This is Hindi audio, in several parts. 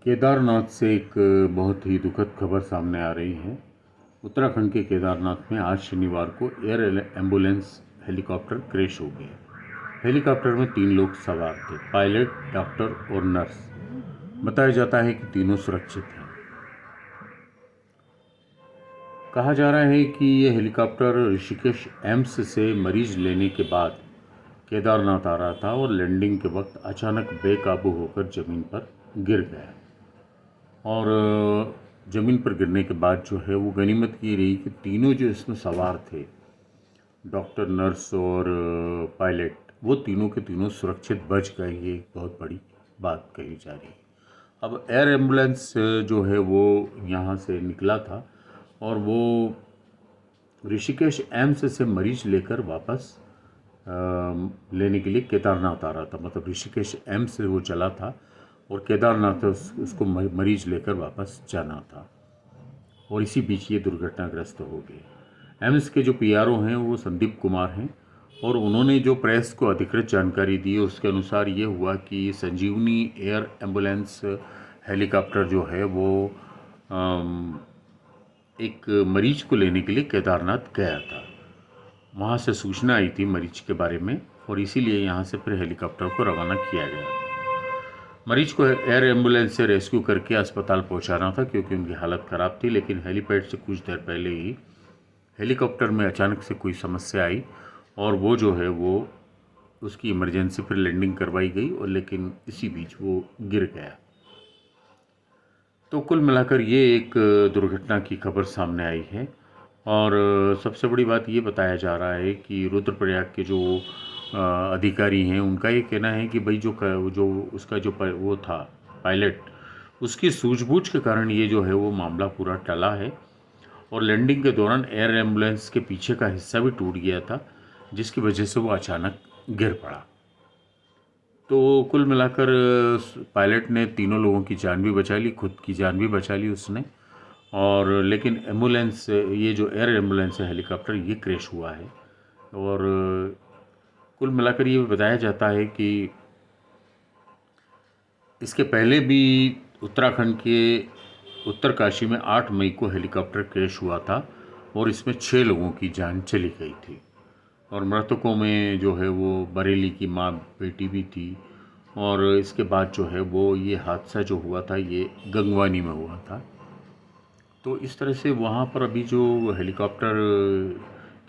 केदारनाथ से एक बहुत ही दुखद खबर सामने आ रही है। उत्तराखंड के केदारनाथ में आज शनिवार को एयर एम्बुलेंस हेलीकॉप्टर क्रैश हो गया। हेलीकॉप्टर में 3 लोग सवार थे, पायलट, डॉक्टर और नर्स। बताया जाता है कि तीनों सुरक्षित हैं। कहा जा रहा है कि यह हेलीकॉप्टर ऋषिकेश एम्स से मरीज लेने के बाद केदारनाथ आ रहा था और लैंडिंग के वक्त अचानक बेकाबू होकर ज़मीन पर गिर गया। और ज़मीन पर गिरने के बाद जो है वो गनीमत ये रही कि तीनों जो इसमें सवार थे, डॉक्टर, नर्स और पायलट, वो तीनों के तीनों सुरक्षित बच गए। ये एक बहुत बड़ी बात कही जा रही है। अब एयर एम्बुलेंस जो है वो यहाँ से निकला था और वो ऋषिकेश एम्स से मरीज लेकर वापस लेने के लिए केदारनाथ आ रहा था। मतलब ऋषिकेश एम्स से वो चला था और केदारनाथ उसको मरीज लेकर वापस जाना था और इसी बीच ये दुर्घटनाग्रस्त हो गए। एम्स के जो पीआरओ हैं वो संदीप कुमार हैं और उन्होंने जो प्रेस को अधिकृत जानकारी दी उसके अनुसार ये हुआ कि संजीवनी एयर एम्बुलेंस हेलीकॉप्टर जो है वो एक मरीज को लेने के लिए केदारनाथ गया था। वहाँ से सूचना आई थी मरीज के बारे में और इसीलिए यहाँ से फिर हेलीकॉप्टर को रवाना किया गया। मरीज को एयर एम्बुलेंस से रेस्क्यू करके अस्पताल पहुँचाना था क्योंकि उनकी हालत ख़राब थी, लेकिन हेलीपैड से कुछ देर पहले ही हेलीकॉप्टर में अचानक से कोई समस्या आई और वो जो है वो उसकी इमरजेंसी फिर लैंडिंग करवाई गई और लेकिन इसी बीच वो गिर गया। तो कुल मिलाकर ये एक दुर्घटना की खबर सामने आई है और सबसे बड़ी बात ये बताया जा रहा है कि रुद्रप्रयाग के जो अधिकारी हैं उनका ये कहना है कि भाई जो उसका जो वो था पायलट, उसकी सूझबूझ के कारण ये जो है वो मामला पूरा टला है और लैंडिंग के दौरान एयर एम्बुलेंस के पीछे का हिस्सा भी टूट गया था जिसकी वजह से वो अचानक गिर पड़ा। तो कुल मिलाकर पायलट ने तीनों लोगों की जान भी बचा ली, खुद की जान भी बचा ली उसने, और लेकिन एम्बुलेंस, ये जो एयर एम्बुलेंस है हेलीकॉप्टर, ये क्रैश हुआ है। और कुल मिलाकर ये बताया जाता है कि इसके पहले भी उत्तराखंड के उत्तरकाशी में 8 मई को हेलीकॉप्टर क्रैश हुआ था और इसमें 6 लोगों की जान चली गई थी और मृतकों में जो है वो बरेली की माँ बेटी भी थी। और इसके बाद जो है वो ये हादसा जो हुआ था ये गंगवानी में हुआ था। तो इस तरह से वहाँ पर अभी जो हेलीकॉप्टर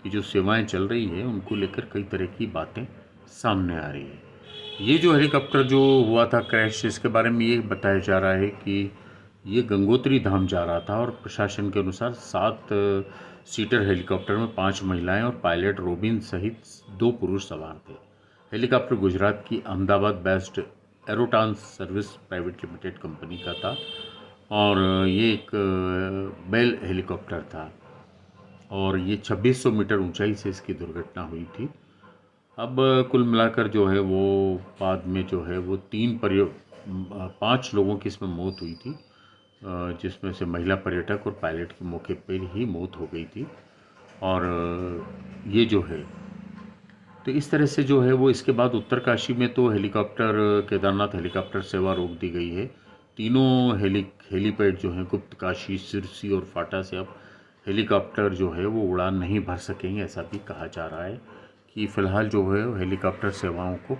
की जो सेवाएं चल रही है उनको लेकर कई तरह की बातें सामने आ रही है। ये जो हेलीकॉप्टर जो हुआ था क्रैश, इसके बारे में ये बताया जा रहा है कि ये गंगोत्री धाम जा रहा था और प्रशासन के अनुसार 7 सीटर हेलीकॉप्टर में 5 महिलाएं और पायलट रोबिन सहित 2 पुरुष सवार थे। हेलीकॉप्टर गुजरात की Ahmedabad based Aerotrans service private limited company का था और ये एक बेल हेलीकॉप्टर था और ये 2600 मीटर ऊंचाई से इसकी दुर्घटना हुई थी। अब कुल मिलाकर जो है वो बाद में जो है वो 5 लोगों की इसमें मौत हुई थी, जिसमें से महिला पर्यटक और पायलट की मौके पर ही मौत हो गई थी। और ये जो है तो इस तरह से जो है वो इसके बाद उत्तरकाशी में तो हेलीकॉप्टर, केदारनाथ हेलीकॉप्टर सेवा रोक दी गई है। तीनों हेलीपैड जो हैं गुप्तकाशी, सिरसी और फाटा से अब हेलीकॉप्टर जो है वो उड़ान नहीं भर सकेंगे। ऐसा भी कहा जा रहा है कि फ़िलहाल जो है हेलीकॉप्टर सेवाओं को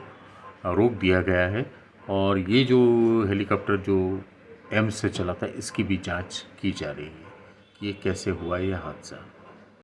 रोक दिया गया है और ये जो हेलीकॉप्टर जो एम्स से चला था इसकी भी जांच की जा रही है कि ये कैसे हुआ ये हादसा।